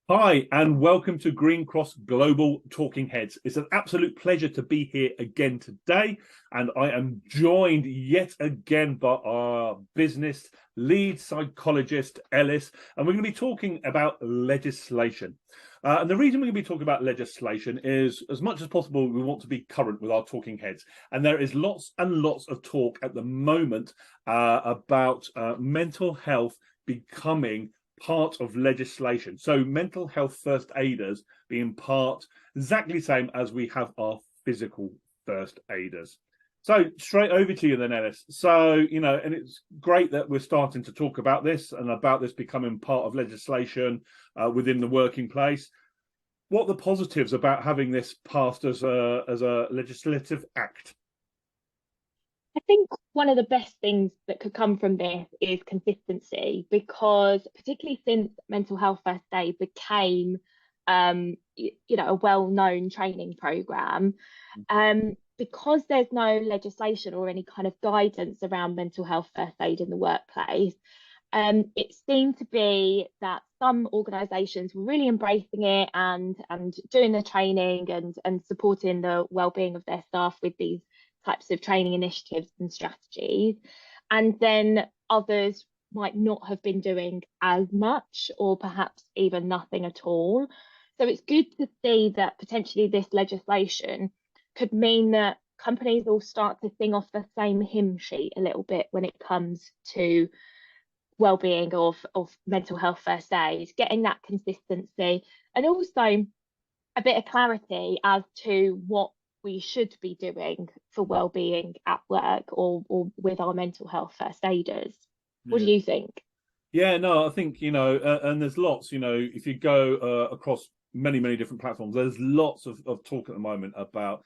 Hi, and welcome to Green Cross Global Talking Heads. It's an absolute pleasure to be here again today, and I am joined yet again by our business lead psychologist, Ellice, and we're going to be talking about legislation. And the reason we're going to be talking about legislation is, as much as possible, we want to be current with our talking heads. And there is lots and lots of talk at the moment about mental health becoming part of legislation. So mental health first aiders being part, exactly the same as we have our physical first aiders. So straight over to you then, Ellice. So, and it's great that we're starting to talk about this and about this becoming part of legislation within the working place. What are the positives about having this passed as a legislative act? I think one of the best things that could come from this is consistency, because particularly since mental health first aid became, a well-known training program, because there's no legislation or any kind of guidance around mental health first aid in the workplace. It seemed to be that some organisations were really embracing it and doing the training and supporting the well-being of their staff with these types of training initiatives and strategies. And then others might not have been doing as much or perhaps even nothing at all. So it's good to see that potentially this legislation could mean that companies all start to sing off the same hymn sheet a little bit when it comes to well-being of mental health first aid, getting that consistency and also a bit of clarity as to what we should be doing for well-being at work or with our mental health first aiders. What do Yeah. you think? Yeah, no, I think, and there's lots, if you go across many different platforms, there's lots of talk at the moment about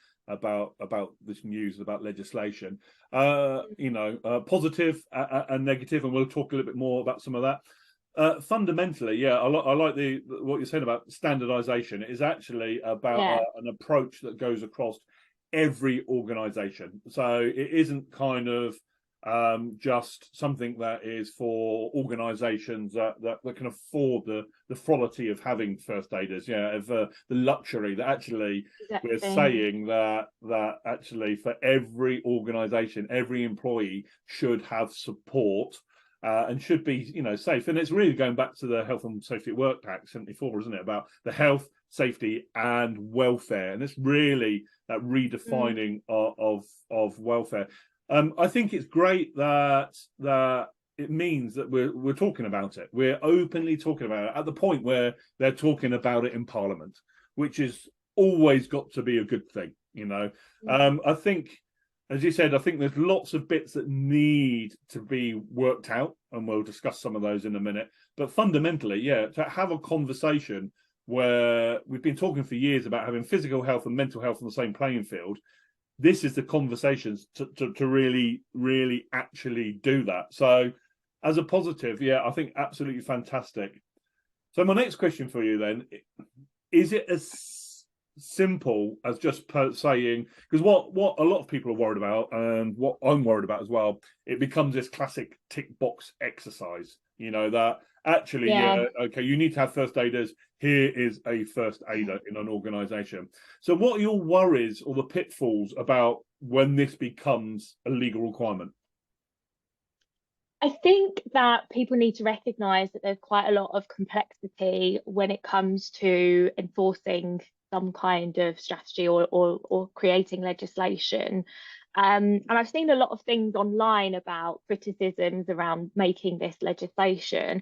this news, about legislation, positive and negative, and we'll talk a little bit more about some of that. Fundamentally, yeah, I like what you're saying about standardization. It is actually about Yeah, an approach that goes across every organization. So it isn't kind of just something that is for organizations that can afford the frolity of having first aiders, of the luxury that actually we're exactly. saying that actually for every organization, every employee should have support and should be, safe. And it's really going back to the Health and Safety at Work Act 74, isn't it? About the health, safety, and welfare. And it's really that redefining of welfare. I think it's great that it means that we're talking about it. We're openly talking about it at the point where they're talking about it in Parliament, which is always got to be a good thing. I think, as you said, I think there's lots of bits that need to be worked out, and we'll discuss some of those in a minute. But fundamentally, yeah, to have a conversation where we've been talking for years about having physical health and mental health on the same playing field. This is the conversations to really actually do that. So as a positive, yeah, I think absolutely fantastic. So my next question for you then, is it as simple as just saying, because what a lot of people are worried about, and what I'm worried about as well, it becomes this classic tick box exercise, that actually, Yeah. yeah, okay, you need to have first aiders. Here is a first aider in an organization. So what are your worries or the pitfalls about when this becomes a legal requirement? I think that people need to recognise that there's quite a lot of complexity when it comes to enforcing some kind of strategy or creating legislation. And I've seen a lot of things online about criticisms around making this legislation.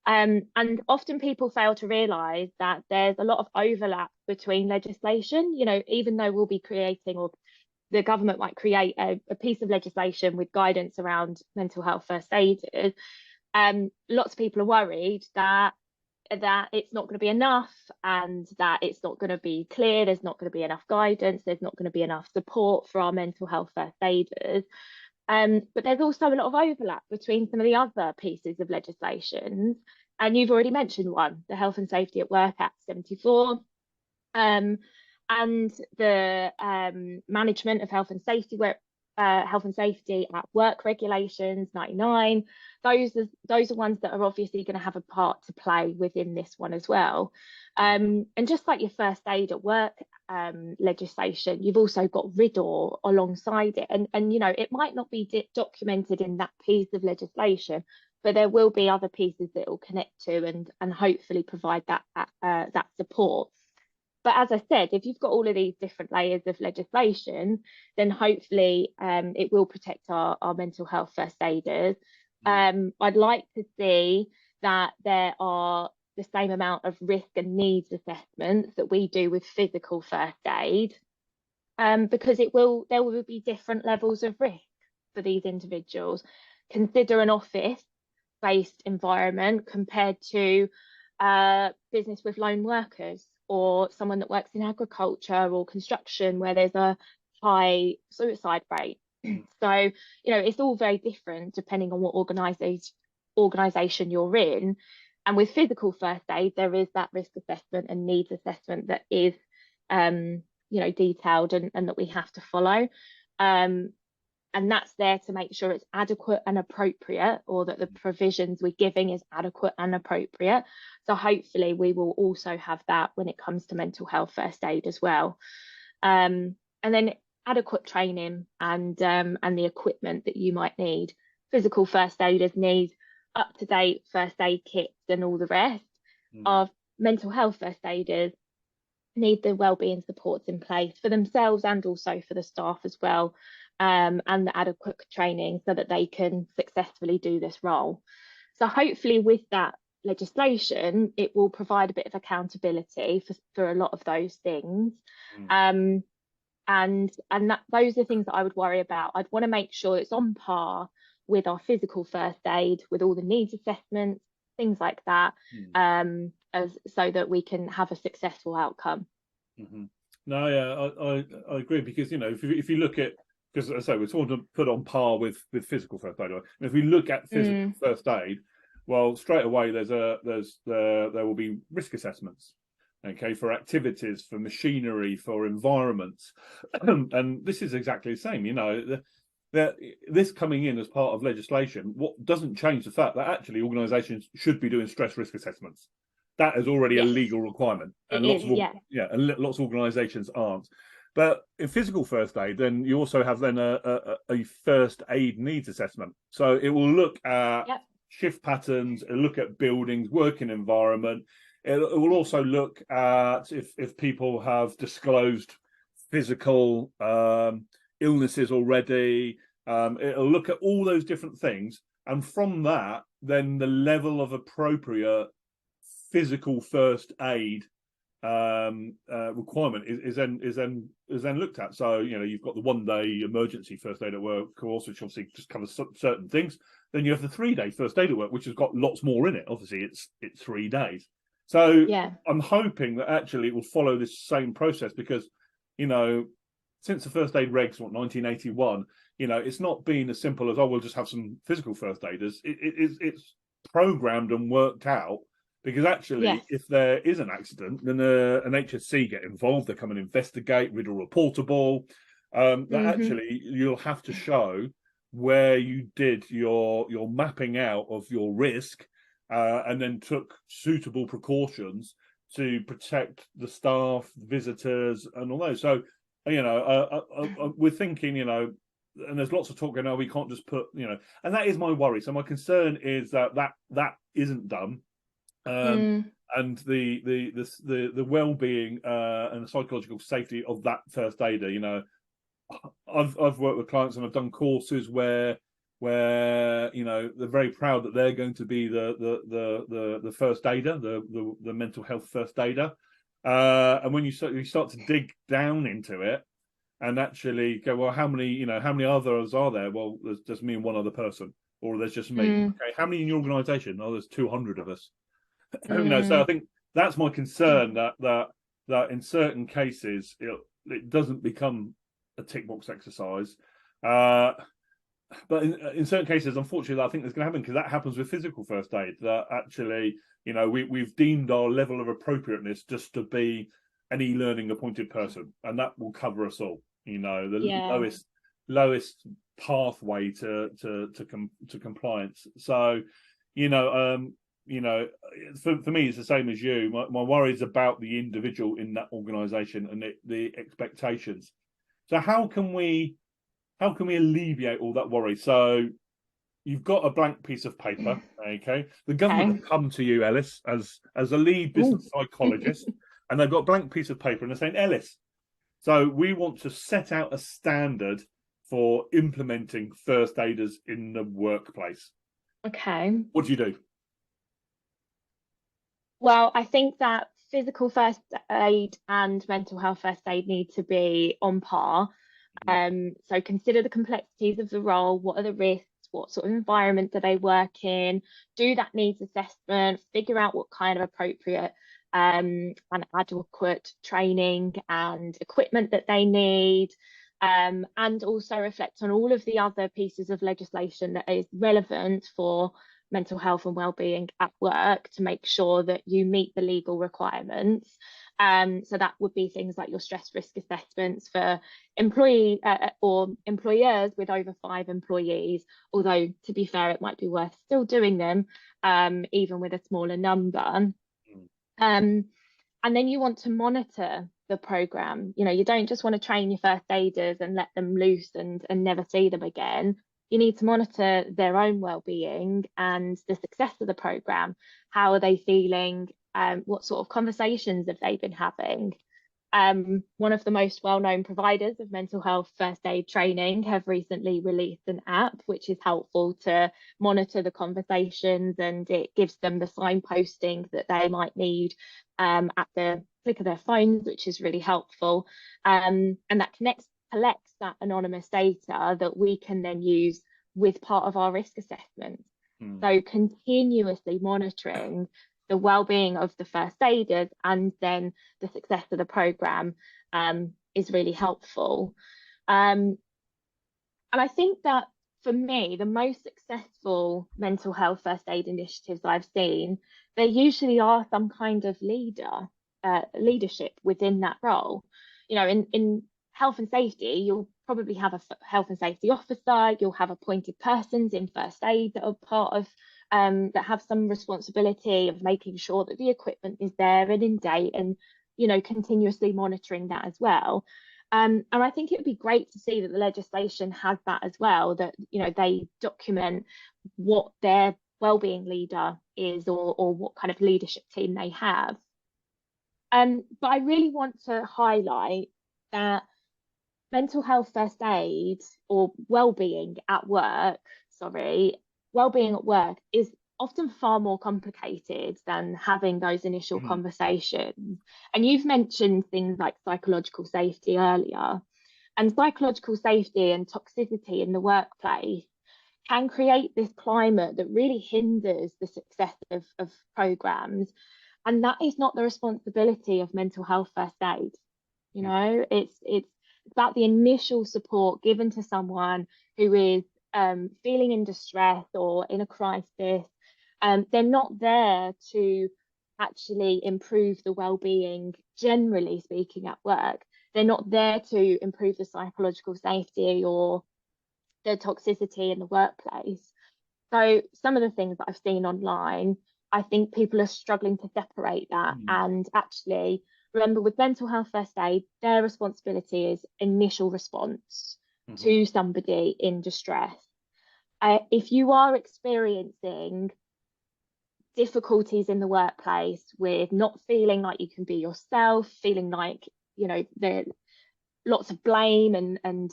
And often people fail to realise that there's a lot of overlap between legislation. Even though we'll be creating or the government might create a piece of legislation with guidance around mental health first aiders. Lots of people are worried that it's not going to be enough and that it's not going to be clear. There's not going to be enough guidance. There's not going to be enough support for our mental health first aiders. But there's also a lot of overlap between some of the other pieces of legislation. And you've already mentioned one, the Health and Safety at Work Act 74. Um, and the management of health and safety health and safety at work regulations 99. Those are ones that are obviously going to have a part to play within this one as well. And just like your first aid at work legislation, you've also got RIDDOR alongside it, and it might not be documented in that piece of legislation, but there will be other pieces that it will connect to and hopefully provide that support. But as I said, if you've got all of these different layers of legislation, then hopefully it will protect our mental health first aiders. I'd like to see that there are the same amount of risk and needs assessments that we do with physical first aid, because there will be different levels of risk for these individuals. Consider an office-based environment compared to business with lone workers, or someone that works in agriculture or construction where there's a high suicide rate. So, it's all very different depending on what organisation you're in. And with physical first aid, there is that risk assessment and needs assessment that is, detailed and that we have to follow. And that's there to make sure it's adequate and appropriate, or that the provisions we're giving is adequate and appropriate. So hopefully we will also have that when it comes to mental health first aid as well. And then adequate training and the equipment that you might need. Physical first aiders need up-to-date first aid kits and all the rest. Our mental health first aiders need the wellbeing supports in place for themselves and also for the staff as well, and the adequate training so that they can successfully do this role. So hopefully with that legislation, it will provide a bit of accountability for a lot of those things. And those are things that I would worry about. I'd want to make sure it's on par with our physical first aid, with all the needs assessments, things like that, so that we can have a successful outcome. No, yeah, I agree, because if you look at, because as I say, we're talking to put on par with physical first aid. And if we look at physical first aid, well, straight away there will be risk assessments, okay, for activities, for machinery, for environments, and this is exactly the same. This coming in as part of legislation, what doesn't change the fact that actually organisations should be doing stress risk assessments. That is already a legal requirement, and lots of organisations aren't. But in physical first aid, then you also have then a first aid needs assessment. So it will look at shift patterns, it'll look at buildings, working environment. It will also look at if people have disclosed physical illnesses already. It'll look at all those different things, and from that, then the level of appropriate physical first aid requirement is then looked at. So you've got the 1-day emergency first aid at work course, which obviously just covers certain things. Then you have the 3-day first aid at work, which has got lots more in it. Obviously, it's 3 days. So I'm hoping that actually it will follow this same process, because since the first aid regs, 1981, it's not been as simple as, we'll just have some physical first aiders. It's programmed and worked out. Because actually, if there is an accident, then an HSC get involved. They come and investigate, RIDDOR reportable. That actually you'll have to show where you did your mapping out of your risk, and then took suitable precautions to protect the staff, visitors, and all those. So, we're thinking, and there's lots of talk going, we can't just put, and that is my worry. So my concern is that isn't done. And the well-being and the psychological safety of that first aider. I've worked with clients and I've done courses where they're very proud that they're going to be the first aider, the mental health first aider, and when you start to dig down into it and actually go, well, how many others are there? Well, there's just me and one other person, or there's just me. Okay, how many in your organisation? Oh, there's 200 of us. So I think that's my concern, that in certain cases it doesn't become a tick box exercise, but in certain cases, unfortunately, I think that's going to happen, because that happens with physical first aid. That actually, we've deemed our level of appropriateness just to be an e-learning appointed person, and that will cover us all. The pathway to compliance. So, you know, for me, it's the same as you. My worry is about the individual in that organisation and the expectations. So how can we alleviate all that worry? So you've got a blank piece of paper, okay? The government Okay. have come to you, Ellice, as a lead business psychologist, and they've got a blank piece of paper and they're saying, Ellice, so we want to set out a standard for implementing first aiders in the workplace. Okay. What do you do? Well, I think that physical first aid and mental health first aid need to be on par. So consider the complexities of the role. What are the risks? What sort of environment do they work in? Do that needs assessment, figure out what kind of appropriate and adequate training and equipment that they need. And also reflect on all of the other pieces of legislation that is relevant for mental health and wellbeing at work to make sure that you meet the legal requirements. So that would be things like your stress risk assessments for employee or employers with over 5 employees, although to be fair, it might be worth still doing them, even with a smaller number. And then you want to monitor the program. You know, you don't just want to train your first aiders and let them loose and never see them again. You need to monitor their own well-being and the success of the program. How are they feeling? What sort of conversations have they been having? One of the most well-known providers of mental health first aid training have recently released an app which is helpful to monitor the conversations, and it gives them the signposting that they might need at the click of their phones, which is really helpful. And that collects that anonymous data that we can then use with part of our risk assessment. So continuously monitoring the well-being of the first aiders and then the success of the program is really helpful. And I think that for me, the most successful mental health first aid initiatives I've seen, there usually are some kind of leadership within that role. You know, in health and safety, you'll probably have a health and safety officer, you'll have appointed persons in first aid that are part of that have some responsibility of making sure that the equipment is there and in date, and you know, continuously monitoring that as well. And I think it would be great to see that the legislation has that as well, that you know, they document what their wellbeing leader is, or what kind of leadership team they have. But I really want to highlight that mental health first aid or well-being at work, well-being at work is often far more complicated than having those initial conversations. And you've mentioned things like psychological safety earlier, and psychological safety and toxicity in the workplace can create this climate that really hinders the success of programs. And that is not the responsibility of mental health first aid. You know, it's about the initial support given to someone who is feeling in distress or in a crisis. They're not there to actually improve the well-being, generally speaking, at work. They're not there to improve the psychological safety or the toxicity in the workplace. So some of the things that I've seen online, I think people are struggling to separate that. And actually, remember, with mental health first aid, their responsibility is initial response to somebody in distress. If you are experiencing difficulties in the workplace with not feeling like you can be yourself, feeling like, you know, there's lots of blame and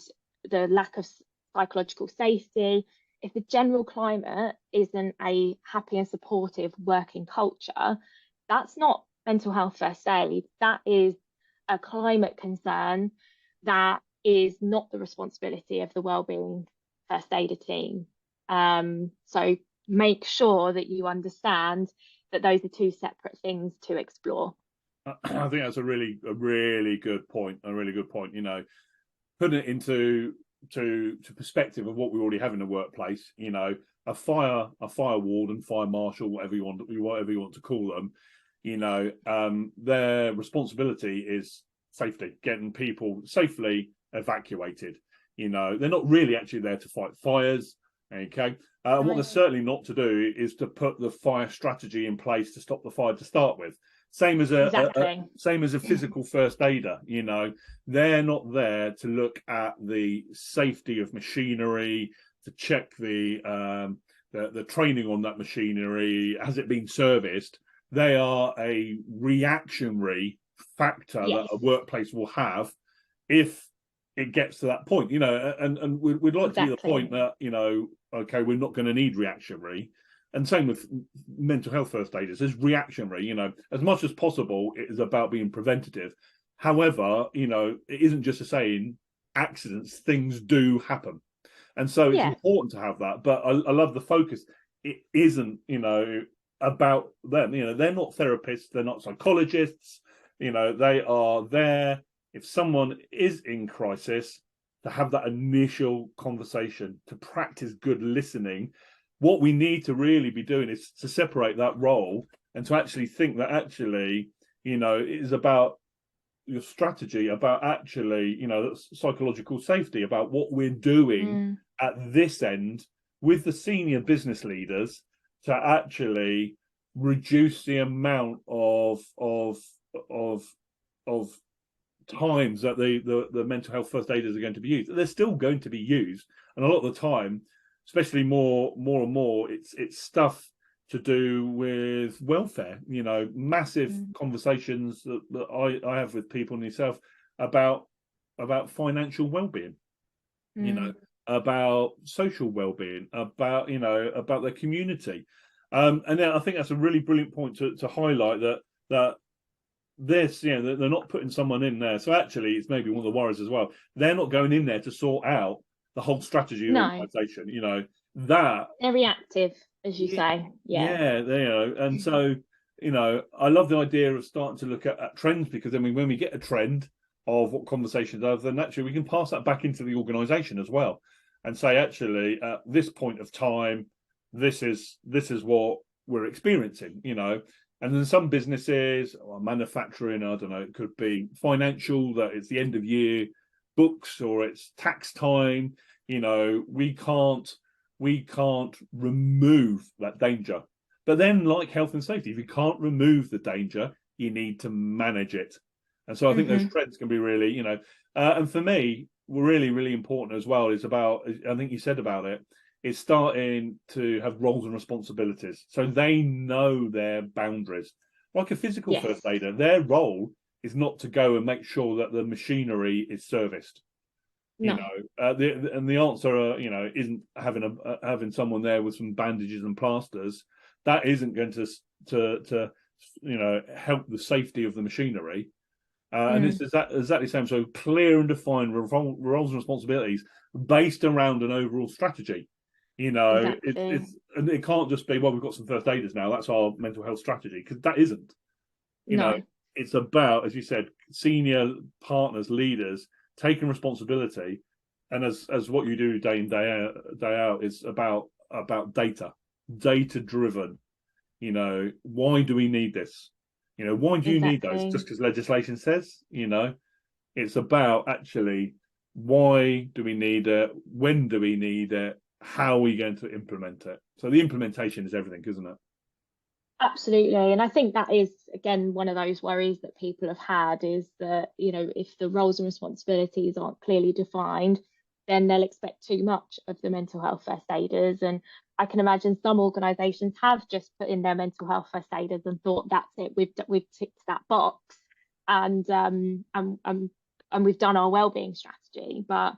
the lack of psychological safety, if the general climate isn't a happy and supportive working culture, that's not mental health first aid. That is a climate concern that is not the responsibility of the wellbeing first aider team. So make sure that you understand that those are two separate things to explore. I think that's a really good point. A really good point. You know, putting it into perspective of what we already have in the workplace. You know, a fire warden, fire marshal, whatever you want to call them. You know, their responsibility is safety, getting people safely evacuated. They're not really actually there to fight fires. Okay. And what they're certainly not to do is to put the fire strategy in place to stop the fire to start with. Same as a physical first aider. They're not there to look at the safety of machinery, to check the training on that machinery, has it been serviced. They are a reactionary factor that a workplace will have if it gets to that point, and we'd like to be the point that, okay, we're not going to need reactionary. And same with mental health first aiders, there's reactionary, as much as possible, it is about being preventative. However, it isn't just a saying, accidents, things do happen. And so it's important to have that. But I love the focus. It isn't, about them. They're not therapists, they're not psychologists, they are there if someone is in crisis, to have that initial conversation, to practice good listening. What we need to really be doing is to separate that role and to actually think that actually, it is about your strategy, about actually, psychological safety, about what we're doing at this end with the senior business leaders to actually reduce the amount of times that the mental health first aiders are going to be used. They're still going to be used, and a lot of the time, especially more and more, it's stuff to do with welfare. Massive conversations that I have with people and yourself about financial well-being, about social well-being, about their community, and then I think that's a really brilliant point to highlight that this, they're not putting someone in there. So actually, it's maybe one of the worries as well. They're not going in there to sort out the whole strategy of the organisation. That they're reactive, as you say. And so I love the idea of starting to look at trends, because then when we get a trend of what conversations are, then naturally we can pass that back into the organisation as well, and say, actually, at this point of time, this is what we're experiencing. And then some businesses, or manufacturing, I don't know, it could be financial, that it's the end of year books or it's tax time. We can't remove that danger. But then, like health and safety, if you can't remove the danger, you need to manage it. And so I think those trends can be really, and for me, really, really important as well is about, I think you said about it, is starting to have roles and responsibilities, so they know their boundaries. Like a physical first aider, their role is not to go and make sure that the machinery is serviced. The answer, isn't having someone there with some bandages and plasters. That isn't going to help the safety of the machinery. And it's exactly the same. So clear and defined roles and responsibilities based around an overall strategy. It can't just be, well, we've got some first aiders now, that's our mental health strategy, because that isn't. It's about, as you said, senior partners, leaders taking responsibility, and as what you do day in day out is about data driven. Why do we need this? Why do you need those? Just because legislation says? It's about actually, why do we need it? When do we need it? How are we going to implement it? So the implementation is everything, isn't it? Absolutely. And I think that is, again, one of those worries that people have had, is that, if the roles and responsibilities aren't clearly defined, then they'll expect too much of the mental health first aiders. And I can imagine some organisations have just put in their mental health first aiders and thought, that's it, we've ticked that box, and we've done our wellbeing strategy. But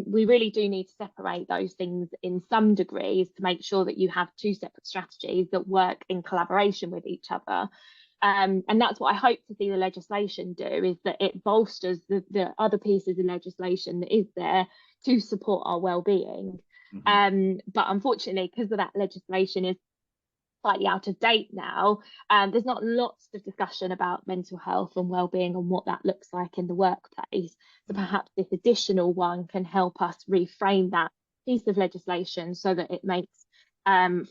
we really do need to separate those things in some degrees to make sure that you have two separate strategies that work in collaboration with each other. And that's what I hope to see the legislation do, is that it bolsters the other pieces of legislation that is there to support our well-being. But unfortunately, because of that legislation is slightly out of date now, there's not lots of discussion about mental health and well-being and what that looks like in the workplace. So perhaps this additional one can help us reframe that piece of legislation so that it makes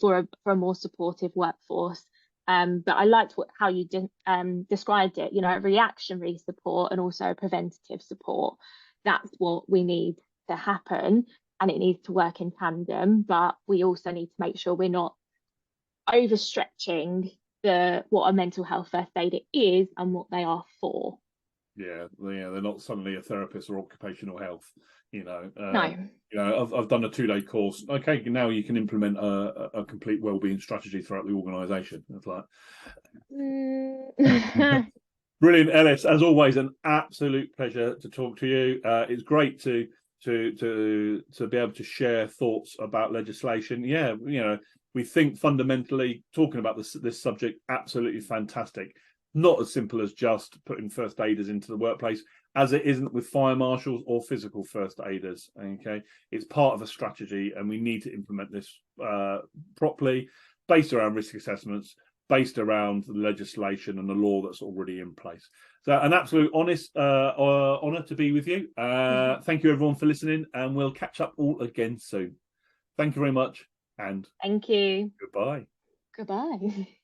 for a more supportive workforce. But I liked how you described it, reactionary support and also preventative support. That's what we need to happen, and it needs to work in tandem, but we also need to make sure we're not overstretching what a mental health first aider is and what they are for. Yeah, they're not suddenly a therapist or occupational health. No. I've done a 2-day course. Okay, now you can implement a complete wellbeing strategy throughout the organisation. It's like brilliant, Ellice. As always, an absolute pleasure to talk to you. It's great to be able to share thoughts about legislation. Yeah, we think fundamentally talking about this subject, absolutely fantastic. Not as simple as just putting first aiders into the workplace, as it isn't with fire marshals or physical first aiders. Okay, it's part of a strategy, and we need to implement this properly, based around risk assessments, based around the legislation and the law that's already in place. So an absolute honour to be with you. Thank you everyone for listening, and we'll catch up all again soon. Thank you very much, and thank you. goodbye. Goodbye.